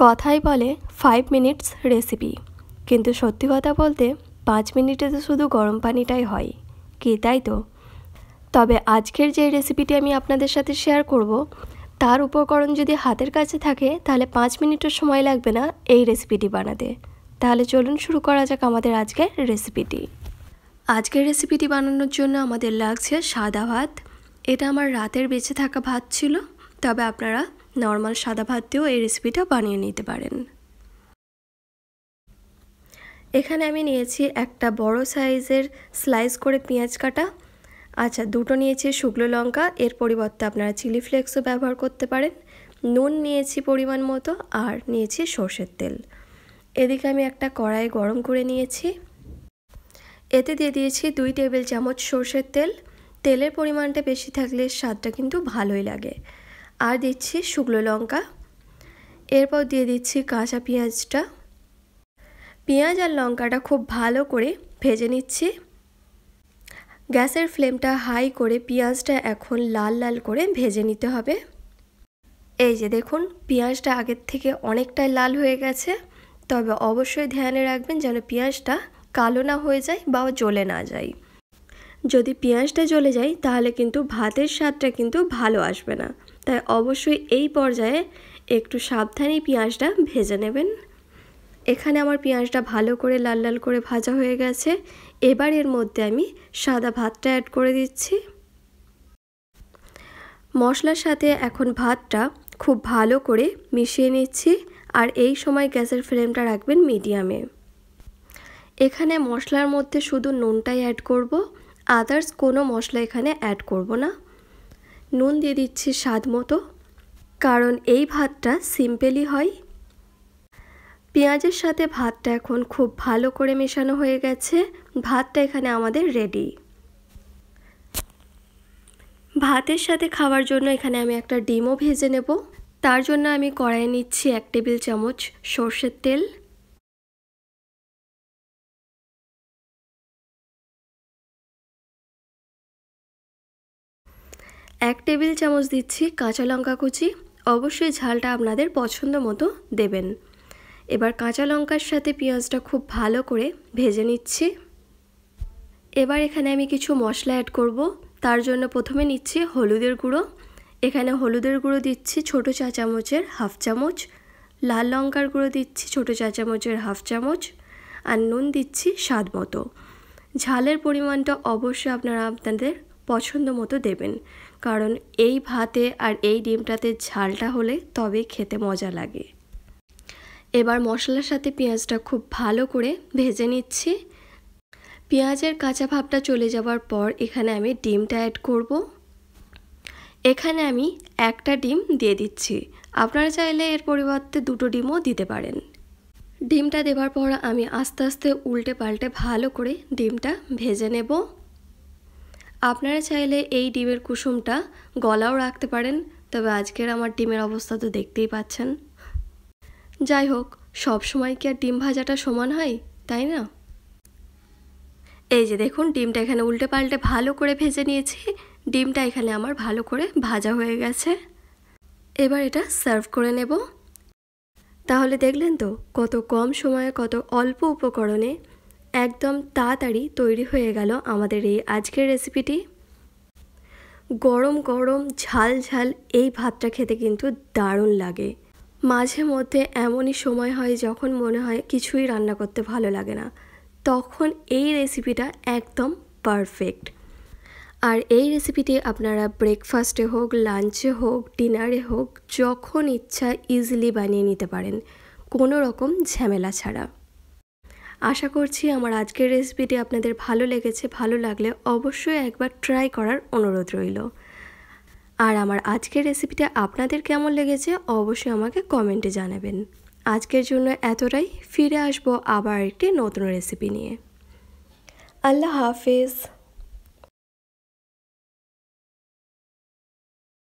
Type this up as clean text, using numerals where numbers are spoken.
কথাই বলে 5 minutes recipe, কিন্তু সত্যি কথা বলতে 5 মিনিটে তো শুধু গরম পানিটাই হয় কি, তাই তো? তবে আজকের যে রেসিপিটি আমি আপনাদের সাথে শেয়ার করব, তার উপকরণ যদি হাতের কাছে থাকে তাহলে 5 মিনিটও সময় লাগবে না এই রেসিপিটি বানাতে। তাহলে চলুন শুরু করা যাক আমাদের আজকের রেসিপিটি। আজকের রেসিপিটি বানানোর জন্য আমাদের লাগছে সাদা ভাত। এটা আমার রাতের বেঁচে থাকা ভাত ছিল, তবে আপনারা নর্মাল সাদা ভাত দিয়েও এই রেসিপিটা বানিয়ে নিতে পারেন। এখানে আমি নিয়েছি একটা বড় সাইজের স্লাইস করে পেঁয়াজ কাটা। আচ্ছা, দুটো নিয়েছি শুকনো লঙ্কা, এর পরিবর্তে আপনারা চিলি ফ্লেক্সও ব্যবহার করতে পারেন। নুন নিয়েছি পরিমাণ মতো, আর নিয়েছি সর্ষের তেল। এদিকে আমি একটা কড়াই গরম করে নিয়েছি, এতে দিয়ে দিয়েছি 2 টেবিল চামচ সর্ষের তেল। তেলের পরিমাণটা বেশি থাকলে স্বাদটা কিন্তু ভালোই লাগে। আর দিচ্ছি শুকনো লঙ্কা, এরপর দিয়ে দিচ্ছি কাঁচা পেঁয়াজটা। পেঁয়াজ আর লঙ্কাটা খুব ভালো করে ভেজে নিচ্ছি। গ্যাসের ফ্লেমটা হাই করে পেঁয়াজটা এখন লাল লাল করে ভেজে নিতে হবে। এই যে দেখুন, পেঁয়াজটা আগের থেকে অনেকটাই লাল হয়ে গেছে, তবে অবশ্যই ধ্যানে রাখবেন যেন পেঁয়াজটা কালো না হয়ে যায় বা জ্বলে না যায়। যদি পেঁয়াজটা জ্বলে যায় তাহলে কিন্তু ভাতের স্বাদটা কিন্তু ভালো আসবে না, তাই অবশ্যই এই পর্যায়ে একটু সাবধানেই পেঁয়াজটা ভেজে নেবেন। এখানে আমার পেঁয়াজটা ভালো করে লাল লাল করে ভাজা হয়ে গেছে। এবার এর মধ্যে আমি সাদা ভাতটা অ্যাড করে দিচ্ছি। মশলার সাথে এখন ভাতটা খুব ভালো করে মিশিয়ে নিচ্ছি, আর এই সময় গ্যাসের ফ্লেমটা রাখবেন মিডিয়ামে। এখানে মশলার মধ্যে শুধু নুনটাই অ্যাড করব, আদার্স কোনো মশলা এখানে অ্যাড করব না। নুন দিয়ে দিচ্ছি স্বাদ মতো, কারণ এই ভাতটা সিম্পলই হয়। পেঁয়াজের সাথে ভাতটা এখন খুব ভালো করে মেশানো হয়ে গেছে। ভাতটা এখানে আমাদের রেডি। ভাতের সাথে খাওয়ার জন্য এখানে আমি একটা ডিমও ভেজে নেব। তার জন্য আমি কড়াইয়ে নিচ্ছি 1 টেবিল চামচ সর্ষের তেল। এক টেবিল চামচ দিচ্ছি কাঁচা লঙ্কা কুচি। অবশ্যই ঝালটা আপনাদের পছন্দ মতো দেবেন। এবার কাঁচা লঙ্কার সাথে পেঁয়াজটা খুব ভালো করে ভেজে নিচ্ছি। এবার এখানে আমি কিছু মশলা অ্যাড করব। তার জন্য প্রথমে নিচ্ছি হলুদের গুঁড়ো। এখানে হলুদের গুঁড়ো দিচ্ছি ছোট চা চামচের হাফ চামচ, লাল লঙ্কার গুঁড়ো দিচ্ছি ছোট চা চামচের হাফ চামচ, আর নুন দিচ্ছি স্বাদ মতো। ঝালের পরিমাণটা অবশ্যই আপনারা আপনাদের পছন্দ মতো দেবেন, কারণ এই ভাতে আর এই ডিমটাতে ঝালটা হলে তবেই খেতে মজা লাগে। এবার মশলার সাথে পেঁয়াজটা খুব ভালো করে ভেজে নিচ্ছি। পেঁয়াজের কাঁচা ভাবটা চলে যাওয়ার পর এখানে আমি ডিমটা অ্যাড করব। এখানে আমি একটা ডিম দিয়ে দিচ্ছি, আপনারা চাইলে এর পরিবর্তে 2টো ডিমও দিতে পারেন। ডিমটা দেওয়ার পর আমি আস্তে আস্তে উল্টে পাল্টে ভালো করে ডিমটা ভেজে নেব। আপনারা চাইলে এই ডিমের কুসুমটা গলাও রাখতে পারেন, তবে আজকের আমার ডিমের অবস্থা তো দেখতেই পাচ্ছেন। যাই হোক, সব সময় কি আর ডিম ভাজাটা সমান হয়, তাই না? এই যে দেখুন, ডিমটা এখানে উল্টে পাল্টে ভালো করে ভেজে নিয়েছি। ডিমটা এখানে আমার ভালো করে ভাজা হয়ে গেছে। এবার এটা সার্ভ করে নেব। তাহলে দেখলেন তো কত কম সময়ে কত অল্প উপকরণে একদম তাড়াতাড়ি তৈরি হয়ে গেল আমাদের এই আজকের রেসিপিটি। গরম গরম ঝাল ঝাল এই ভাতটা খেতে কিন্তু দারুণ লাগে। মাঝে মধ্যে এমনই সময় হয় যখন মনে হয় কিছুই রান্না করতে ভালো লাগে না, তখন এই রেসিপিটা একদম পারফেক্ট। আর এই রেসিপিটি আপনারা ব্রেকফাস্টে হোক, লাঞ্চে হোক, ডিনারে হোক, যখন ইচ্ছা ইজিলি বানিয়ে নিতে পারেন, কোনো রকম ঝামেলা ছাড়া। আশা করছি আমার আজকের রেসিপিটি আপনাদের ভালো লেগেছে। ভালো লাগলে অবশ্যই একবার ট্রাই করার অনুরোধ রইল। আর আমার আজকের রেসিপিটা আপনাদের কেমন লেগেছে অবশ্যই আমাকে কমেন্টে জানাবেন। আজকের জন্য এতটাই, ফিরে আসবো আবার একটি নতুন রেসিপি নিয়ে। আল্লাহ হাফেজ।